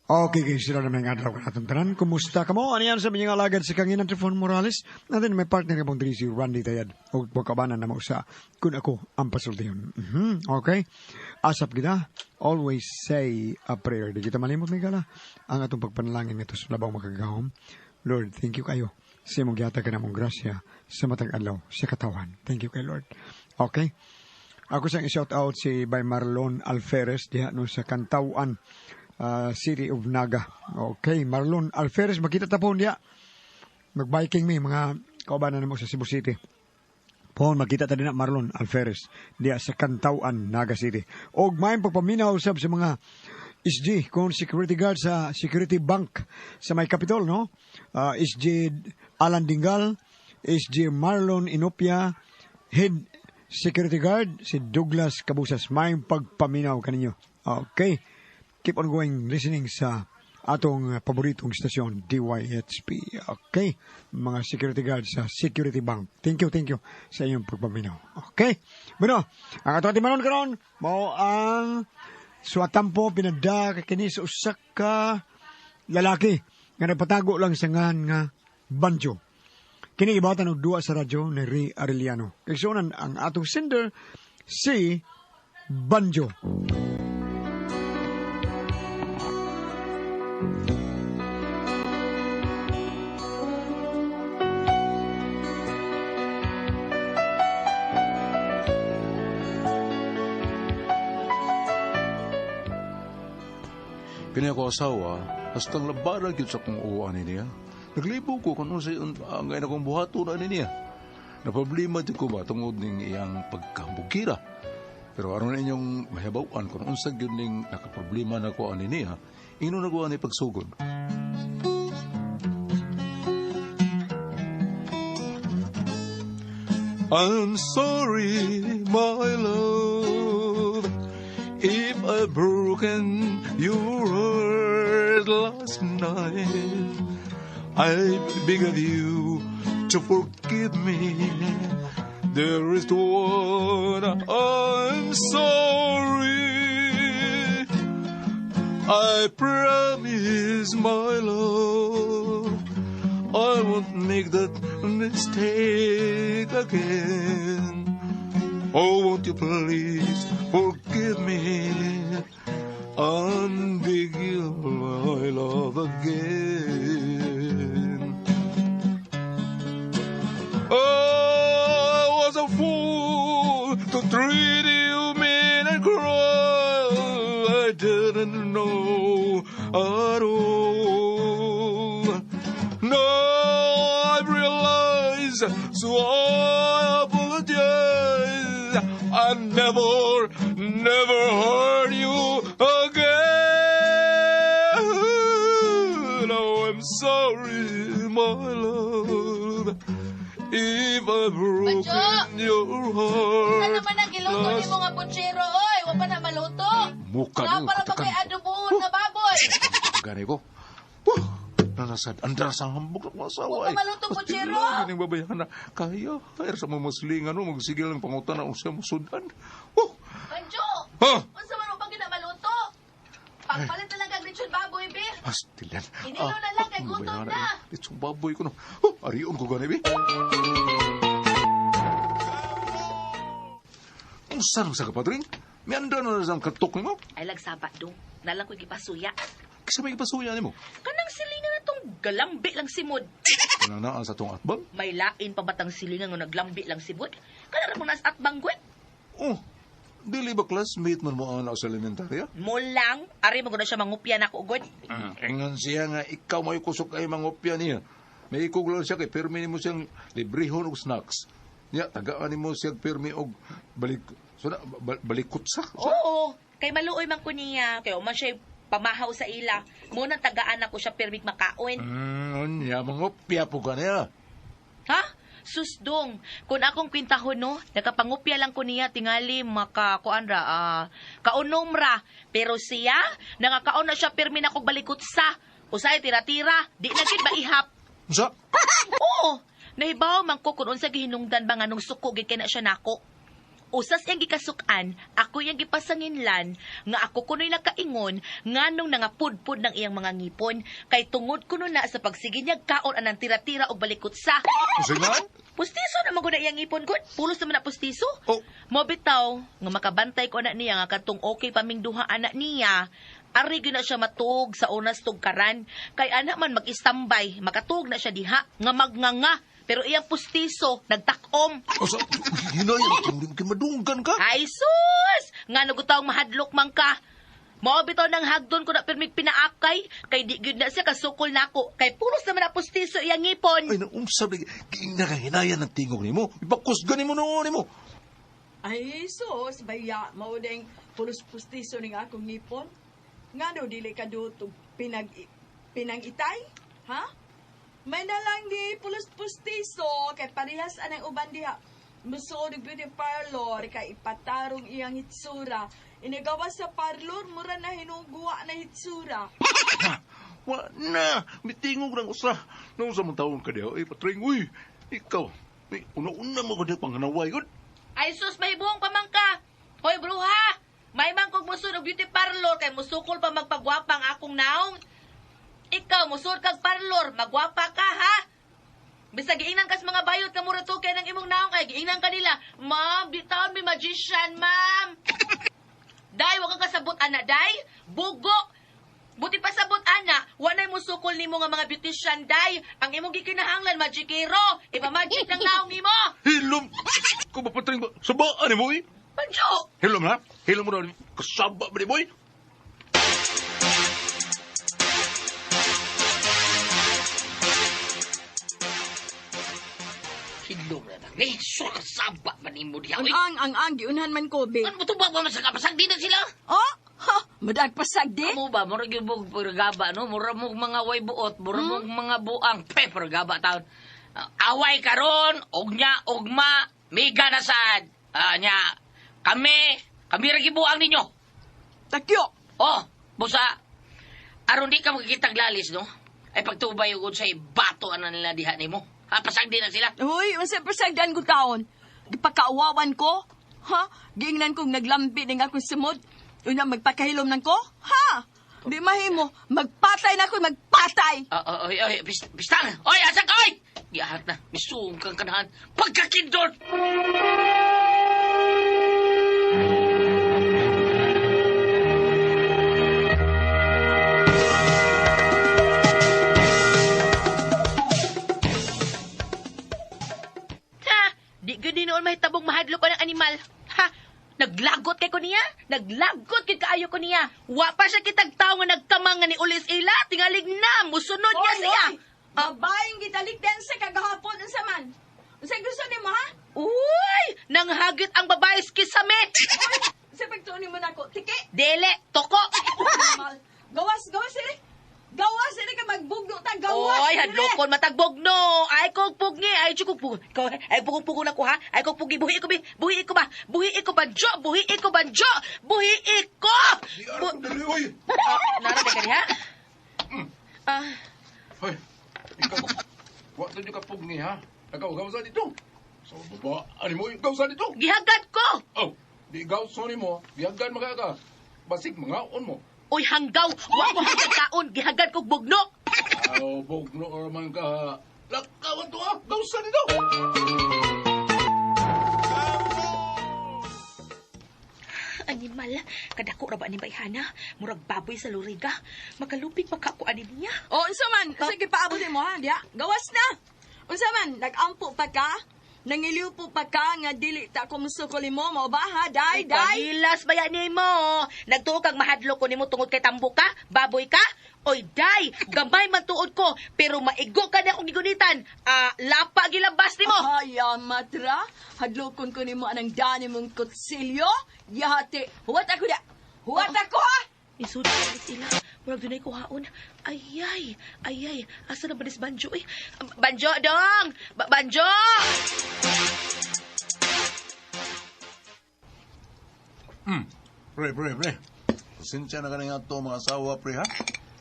Okay, guys, sila naman yung adlaw ka natong tanan. Kumusta ka mo? Ano yan sa mga alagad si Kanginan Trifon Morales? Natin may partner kabong diri si Randy Tayad. O pagkabanan na mo sa kun ako ang pasultiyon. Okay? Asap kita, always say a prayer. Di kita malimot may gala. Ang atong pagpanalangin nito sa labang makagahom. Lord, thank you kayo. Sa mong giyata ka na mong grasya sa matang adlaw, sa katawan. Thank you kay Lord. Okay? Ako siyang i-shout out si by Marlon Alferez diha no sa Kantawan. City of Naga. Okay, Marlon Alferez, makita tapon diya. Mag-biking mi, mga kaubanan mo sa Cebu City. Pohon, makita ta din na Marlon Alferez diya sa Kantawan, Naga City. O maayong pagpaminaw sab sa mga SG, kung security guard sa Security Bank sa may Capitol, no? SG Alan Dingal, SG Marlon Inopia, Head Security Guard, si Douglas Cabusas. Maayong pagpaminaw kaninyo. Okay. Keep on going listening sa atong paboritong stasyon, DYHP. Okay? Mga security guards sa Security Bank. Thank you sa inyong pagpaminaw. Okay? Bueno, ang atong timanon karon mao ang suwatampo pinada kini sa usak ka lalaki nga nagpatago lang sa ngan nga banjo. Kini ibatan og duwa sa radyo ni Ray Arellano. Kaysunan ang atong sender si Banjo. Kini ako asawa, hastang labaran yun sa kong uwan niya. Naglibo ko kung ano sa ang ngayon akong buhato na niya. Naproblema din ko ba tungod ng iyang pagkambukira. Pero aron ninyong mahibawan kung unsag yun ng nakaproblema na ko ani niya, ino na ko ani pagsugod. I'm sorry, my love, if I've broken your heart last night. I beg of you to forgive me. There is one I'm sorry. I promise, my love, I won't make that mistake again. Oh, won't you please forgive me and begin my love again. Oh, I was a fool to treat you mean and cruel. I didn't know at all. No, I realized, so I apologize. I never hurt you again. Oh, I'm sorry, my love, if I've broken your heart. Ano naman ang giluto ni mga putsero, oy? Wa pa na maluto. Mukha na mo, para katakan. magkay-adobohon na baboy. Gani ko. Nanasad, andras ang hambog ng masawa. Huwag ka maluto, putsero. Gining babayan na, kaya, sa mga maslingan, magsigil ng pangutan na siya masudan. Banjo! Ha? Unsa man mo pag maluto? Pagpalit na lang kag lechon baboy, be. Pastilan. Inilo na lang, kay gutom na. Itong baboy ko, no. Ariyon ko gani, be. Ang sarang sa kapadring. May anda na sa katok mo. Ay, lagsapat dong. Nalang ko gipasuya. Kasi may ipasuya ni mo. Kanang silingan na tong galambi lang simod. Ano na sa tong atbang? May lain pa batang silingan nga naglambi lang simod? Kanang mo nas atbang gwet? Oh, dili ba classmate man mo anak sa elementarya? Mo lang, ari mo gud siya mangupya na ko ugod. Engan siya nga, ikaw may kusok ay mangopya niya. May ikuglan siya kay permi ni mo siyang librehon og snacks. Niya, tagaan ni mo siyang permi og balikot sa. Oo, kay maluoy man ko niya. Kaya man siya pamahaw sa ila. Muna tagaan ako siya permit makaon. Niya, mangopya po ka niya. Ha? Susdong, kung akong kwintahon, no, nakapangupya lang ko niya, tingali, kaunom ra. Pero siya, nakakaon na siya, pirmi na kong balikot sa. Usay, tira-tira, di na gid maihap. Sa? Oo, nahibaw man ko kung unsa gihinungdan ba nga nung suko, gid kay na siya nako. Usas iyang gikasukan, ako iyang gipasanginlan, nga ako kuno'y nakaingon, nganong nangapudpud ng iyang mga ngipon, kay tungod kuno na sa pagsige niya kaon anang tira-tira o balikot sa. Usingan? Pustiso naman ko na iyang ngipon ko. Pulos naman na pustiso. Oh. Mo bitaw, nga makabantay ko anak niya, nga katong okay paming duha anak niya, ari gyud na siya matug sa unas tugkaran, kay anak man mag-istambay, makatug na siya diha, nga magnganga. Pero iyang pustiso, nagtakom. Asa, hinayan, kimadunggan ka? Ay sus! Nga nagutaw mahadlok man ka. Mao bitaw nang hagdon ko na pirmig pinaakay, kay di gyud na siya kasukol nako, kay pulos naman na pustiso iyang ngipon. Ay, naumsab, nakahinayan ng tingog ni mo. Ipakusgan mo noon ni mo. Ay, sus, baya, maudeng pulos-pustiso ning akong ngipon. Nga no, dili ka doon pinang-itay? Ha? May nalang di pulos-pustiso, kay parehas anang uban diha. Muso ni beauty parlor, kay ipatarong iyang hitsura. Inagawas sa parlor, mura na hinuguwa na hitsura. Wa na, mitingog ng usa. Nung sa mga taon ka diya, patring, uy, ikaw, una-una mo ka diya panganaway, good? Ay sus, may buong pamangka. Hoy bruha, may man kong muso ng beauty parlor, kay musukol pa magpagwapang akong naong. Ikaw, musod kag parlor, magwapa ka, ha? Bisa giingnan kas mga bayot na mura to kay ng imong naong, ay giingnan ka nila. Ma'am, bitaw mi magician, ma'am. Day, wag kang kasabot, ana, day. Bugok. Buti pa sabot, ana. Wanay musukol nimo nga mga beautician, day. Ang imong gikinahanglan, magikiro. Ipa-magic ng naong nimo. Hilom! Kung mapatring ba, sabaan ni mo, eh? Panjo! Hilom na? Hilom mo na, kasaba ba ni mo, eh? Hilom na lang. Eh, saba ba ni mo diya? Ang giunhan man ko, be. Ano mo ba ba masakapasag di na sila? Oh, ha, madagpasag di. Amo ba, mura yung mong pergaba, no? Mura mong mga way buot, mura mong mga buang pergaba taon. Away karon, ognya, ogma, miga na sad. Nya, kami rin buang ninyo. Takyo. Oh, busa, aron di ka magkikitag lalis, no? Ay pagtubay ko sa bato ano nila diha ni mo. Pasag di na sila. Uy, unsa pasagdan ko taon? Gipakaawawan ko? Ha? Giingnan kong naglambi ning akong sumod. Una magpakahilom nang ko? Ha? Di mahimo, magpatay na ako, magpatay! Oy, pistang! Oy, asak, oy! Giahat na, misung kang kanahan. Pagkakindot! Di gani noon mahitabong mahadlok ka ng animal. Ha? Naglagot kay ko niya? Naglagot kay kaayo ko niya. Wa pa siya kitag tao nga nagkamang nga ni ulis ila. Tingalig na. Musunod niya siya. Babaeng gitalikdan sa kagahapon unsa man. Unsa gusto nimo ha? Uy! Nanghagit ang babae kisame. Sa pagtuon nimo nako, tiki. Dele, toko. Gawas sila. Gawas sila ka magbugno ta gawas. Oy, hadlokon matagbog no. Ay kog pugni, ay chukog pug. Ay pugong na ko ha. Ay kog pugi buhi ko ba? Buhi ko banjo, buhi ko banjo. Buhi ko. Di araw ko dali, uy! Nara ka diha? Hoy, ikaw, wak na niyo ka pugni, ha? Ikaw, gawsan dito. So, ba, ano mo, gawsan dito? Gihagad ko. Oh, di gawsan mo, biyagan magaka. Basig mga on mo. Uy, hanggaw! Wa ko hanggang taon! Gihagad kong bugno! Aw, bugno or man ka. Lakawan to, ha? Gawsan dito! Animal, kadako ra ba ni Bayhana? Murag baboy sa luriga. Makalupig makakuan niya. Oh, unsa man? Sige paabot mo ha, diya. Gawas na. Unsa man? Nagampo pa ka? Nangiliw po pa ka nga dili ta ko musukol mo mo ba ha? Day. Kahilas bayan ni mo. Nagtuo kang mahadlok ko nimo tungod kay tambo ka? Baboy ka? Oy, day, gamay man tuod ko, pero maigo ka na akong gigunitan. Lapa gilabas ni mo. Ay, matra. Hadlokon ko nimo anang dani mong kutsilyo. Yahati. Huwat ako da. Huwat ako ha. Isud sila. Murag dunay ko haon. Ayay. Asa na ba nis banjo eh? Banjo dong. Banjo. Pre. Sinsya na ka na nga to mga asawa, pre, ha?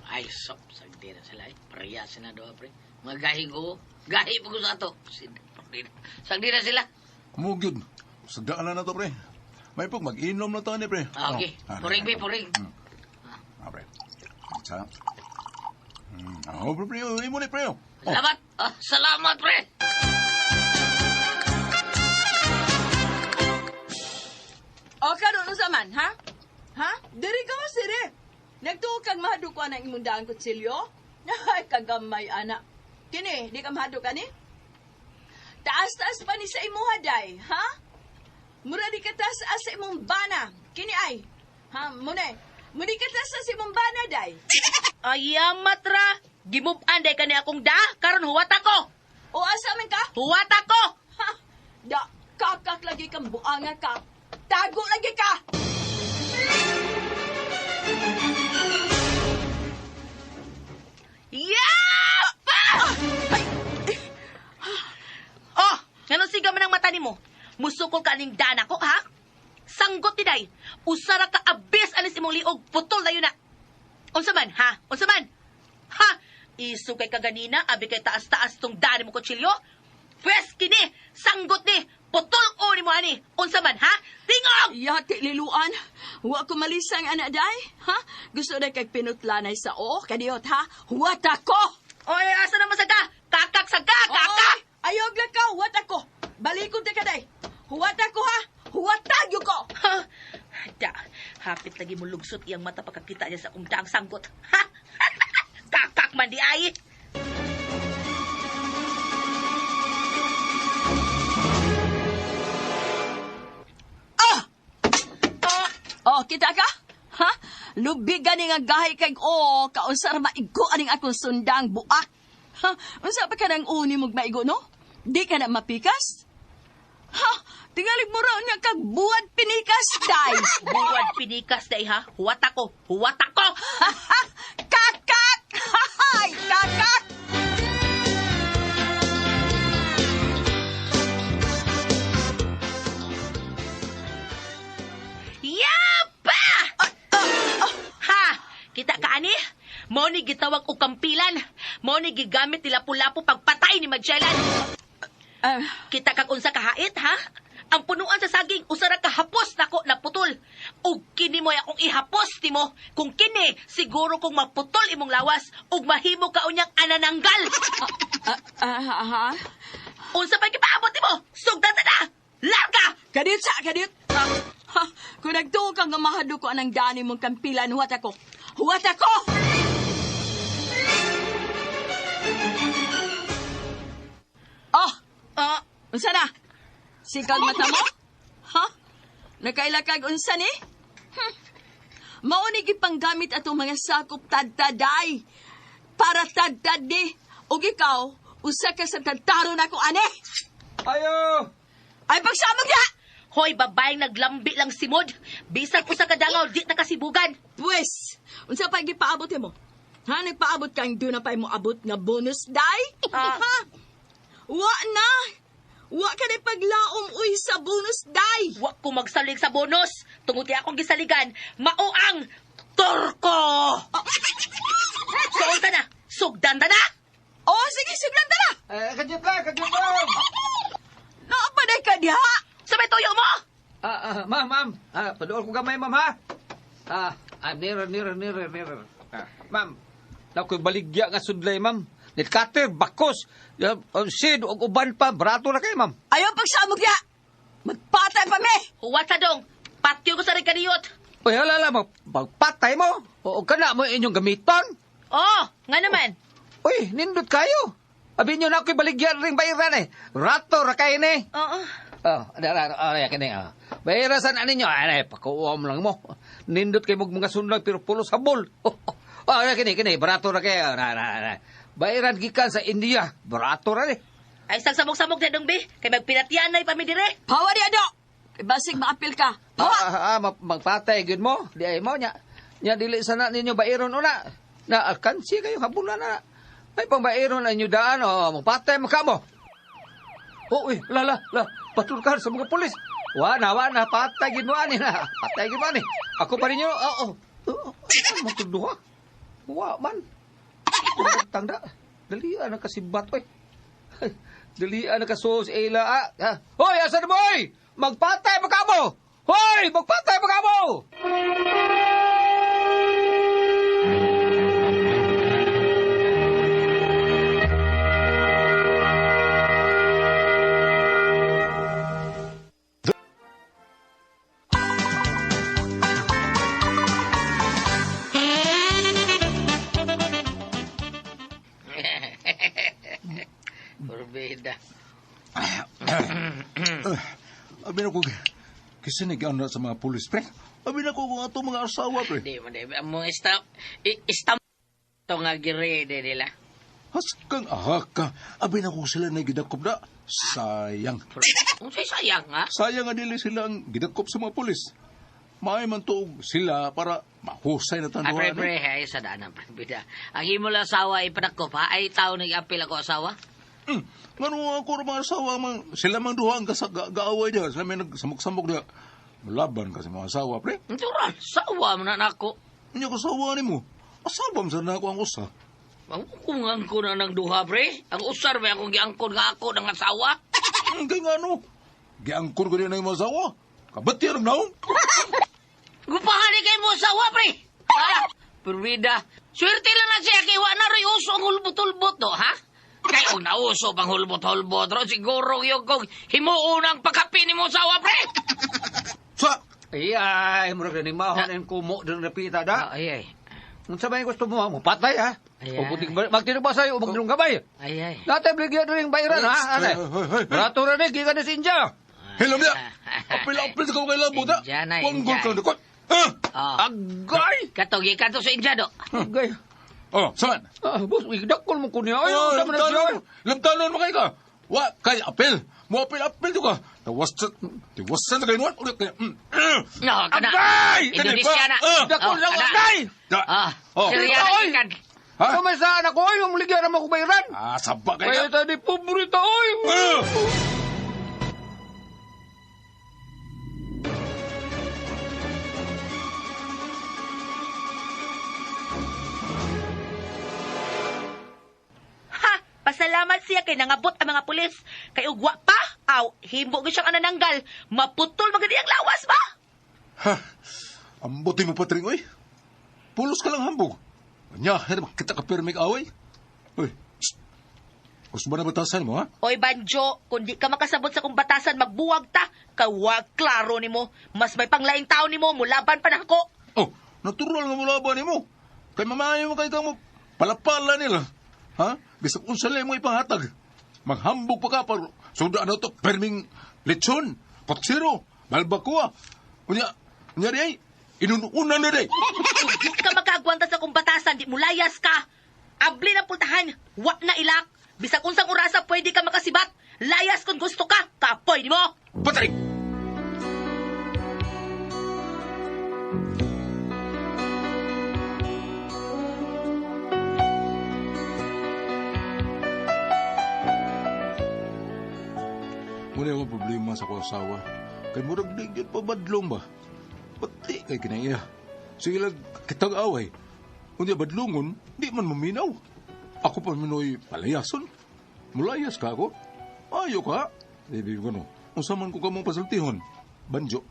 Ay, sagdi na sila. Parehas na doon, pre. Mga gahi ko. Gahi po ko sa ato. Sagdi na sila. Mugyod. Sagdaan na to, pre. May pag mag-inom na to ni, pre. Okay. Puring, be, puring. Pre. Sa. Pre, imo ni, pre. Salamat. Salamat, pre. O, karon sa man, ha? Ha? Diri ka mas diri. Nagtuo kang mahaduk ko ang imong daang kutsilyo? Ay, kagamay, anak. Kini, di ka mahaduk ka ni? Taas-taas pa ni sa imuha, day, ha? Mura di ka taas sa imong bana. Kini ay, ha? Muna di ka taas sa imong bana, day. Ayamat ra. Gimuban day ka ni akong da. Karon huwat ako. O, asa man ka? Huwat ako. Ha? Da, kakak lagi kang buanga ka. Tago lagi ka! Yapa! Oh, ngano siga man ang mata nimo? Musukol ka ning dana ko, ha? Sanggot ni day. Usara ka abis anis imong liog. Putol dayo na. Unsa man, ha? Unsa man? Ha? Isu kay kaganina, abi kay taas-taas tong dani mo kutsilyo? Pwes kini, sanggot ni, putol o ni mo ani. Unsa man, ha? Tingog! Yati liluan. Wa ko malisang anak day. Ha? Gusto na kay pinutlanay sa o. Kadiyot ha? Huwat ako! Oy, asa naman sa ka? Kakak sa ka, kakak! Oy! Ayog lang ka, huwat ako. Balikod ka day. Huwat ako ha? Huwat tagyo ko! Ha? Da, hapit lagi mo lugsot iyang mata pagkakita niya sa umdaang sanggot. Ha? Kakak man di ay. Oh, kita ka? Ha? Lubigan ni nga gahay kay o, kaunsar maigo aning akong sundang buak. Ha? Unsa pa ka nang uni mong maigo, no? Di ka na mapikas? Ha? Tingalig mo raw niya kag buwad pinikas, day. Buwad pinikas day ha. Huwat ako. Huwat ako. Ha, ha! Kakak! Hay, kakak! Yapa! Ha? Kita ka ani? Mo ni gitawag og kampilan. Mo ni gigamit nila pulapo pagpatay ni Magellan. Kita kag unsa ka hait, ha? Ang punuan sa saging, usara ka hapos nako naputol. Ug kini mo akong ihapos timo. Kung kini, siguro kung maputol imong lawas, ug mahimo ka unyang anananggal. Ha? Unsa pa gipaabot timo? Sugdan na! Larga! Kadit sa, kadit! Ha? Kung nagtuo kang nga mahado ko anang dani mong kampilan, huwat ako! Huwat ako! Oh! Unsa na? Sikag mata mo? Ha? Nakailakag unsa ni? Mauni gipanggamit atong mga sakop tadtaday. Para tadtad ni. Ug ikaw, usa ka sa tadtaro nako ani. Ayo! Ay pagsamog ya! Hoy, babaeng naglambi lang simod. Bisag usa ka dangaw, di nakasibugan. Pues, unsa pa gipaabot mo? Ha, nagpaabot kang doon na pa mo abot nga bonus day? Ah. Ha? Wa na! Wa ka na paglaom uy sa bonus day! Wa ko magsalig sa bonus. Tungod akong gisaligan, mao ang torko. Suon ta na. Sugdan ta na. Oh, sige, suglan ta na! Kadyot lang! Naapaday ka diha! Sabay tuyo mo. Ma'am. Padool ko gamay, ma'am, ha? Nearer. Ma'am, nako'y baligya nga sudlay, ma'am. Nitkater, bakos, sid, og uban pa, barato na kayo, ma'am. Ayaw pagsamog ya! Magpatay pa me! Huwat sa dong. Patyo ko sa rekaniyot. Uy, halala, magpatay mo. O ka na mo inyong gamiton. Oh, nga naman. Uy, nindot kayo. Abi nyo na ako'y baligya ring bayiran eh. Rato ra kayo ni. Oo. Kini. Bayarasan ninyo. Pakuwam lang mo. Nindot kayo mga sundag pero pulo sabol. Kini. Barato ra kayo. Bayaran gikan sa India. Barato ra ni. Ay, sagsamok-samok na dong, be. Kay magpinatyan na ipamidire. Pawa di ado! Basig maapil ka. Pawa! Magpatay, good mo. Di ay mo niya. Nya dili sana ninyo bayron una. Na alkansi kayo habulan na. May pang bayron na inyo daan. Magpatay mo ka mo. Uy, la. Patulkan sa mga pulis. Wana, patay gid mo ani na. Patay gid mo ani. Ako pa rin nyo. Matuduha. Wa man. Tangda. Dalian na kasibat, oy. Dalian na kasos ila. Hoy, asa na boy? Magpatay pa ka mo! Hoy! Magpatay pa ka mo! Porbida. Abi na ko, kisinig na sa mga pulis, pre. Abi na ko kung ato mga asawa, pre. Di mo, mo istam ito nga girede nila. Haskang ahak ka. Abi na ko sila na gidakop na. Sayang. Kung sayang, ha? Sayang nga dili sila ang gidakop sa mga pulis. Maay man tuog sila para mahusay na Ay, pre, tanduan. pre, ay, sa daan ang porbida. Ang imo lang asawa ipanakop, ha? Ay, tao nag-apil ako asawa? Ngano ako rin mga asawa, sila mang duha ang gaaway niya. Sila may nagsamok-samok niya. Malaban kasi mga asawa, pre. Turan, sawa mo na nako. Hindi ko sawa ni mo. Asawa mo sana ako ang usa. Kung ko na ng duha, pre. Ang usar ba akong giangkon nga ako ng asawa? Kaya nga no. Giangkor ko din na yung mga asawa. Kabati ang naong. Gupahali kay mo asawa, pre. Ha? Porbida. Swerte lang na siya kay na rin uso ang hulbot-hulbot, no, ha? Kay kung nauso pang hulbot-hulbot, ro, siguro yung kong himuunang pagkapi ni mo asawa, pre. Sa! Ay, murag na ni mahon ang kumo din napita da. Ay, ay. Kung sabay gusto mo, magpatay ha. Ay, O puting magtinag ba sa'yo, o magdulong gabay. Ay, ay. Dati bligyan rin yung bayaran ha, anay. Hey. Rato na rin, giga na si India. Hello niya. Apil ka kay labo da. Diyan na, Wanggol ka Inday. na. Ah! Oh. Agay! Katogi ka to sa Indyado. Agay. Oh, saan? Boss, igdakol mo ko niya. Ay, Oh, tama na siya. lamtanon mo kayo ka. Wa, kay apel. Mo apel to ka. Tawasan na kayo nuwan. No, kana. Agay! Indonesia na. Dakol lang, kana. agay! Ah, Oh. Syria na Oy! ikan. Ha? Kung may saan ako, yung ligyan naman ko bayaran. Ah, sabak kayo Kaya ka. tadi paborito, oy! Ha! Pasalamat siya kay nangabot ang mga pulis. Kay ugwa pa. Aw, himbo gyud siyang anananggal. Maputol magadi ang lawas ba? Ha? Ambuti mo patring, oy. Pulos ka lang hambog. Anya, kita ka pirmig away. Uy, gusto ba na batasan mo, ha? Oy, Banjo, kung di ka makasabot sa kong batasan, magbuwag ta. Kawag, klaro ni mo. Mas may panglaing tao ni mo, mulaban pa na ako. Oh, natural nga mulaban ni mo. Kay mamayo mo kayo mo, palapala nila. Ha? Bisag unsa lang mo ipahatag. Maghambog pa ka para suda ano to, perming lechon, potsiro, balbakua. Unya di ay, inununan na di. Kung di ka makagwanta sa kong batasan, di mo layas ka. Abli na pultahan, wak na ilak. Bisag unsang orasa, pwede ka makasibat. Layas kung gusto ka, kapoy di mo. Patay! Muna yung problema sa ko asawa. Kay murag di yun pabadlong ba? Pati kay kinaya. Sige lang kitang away. Kung di badlongon, di man maminaw. Ako pa manoy palayason. Mulayas ka ako. Ayo ka. Hindi ko no. Kung saman ko ka mong pasultihon. Banjo.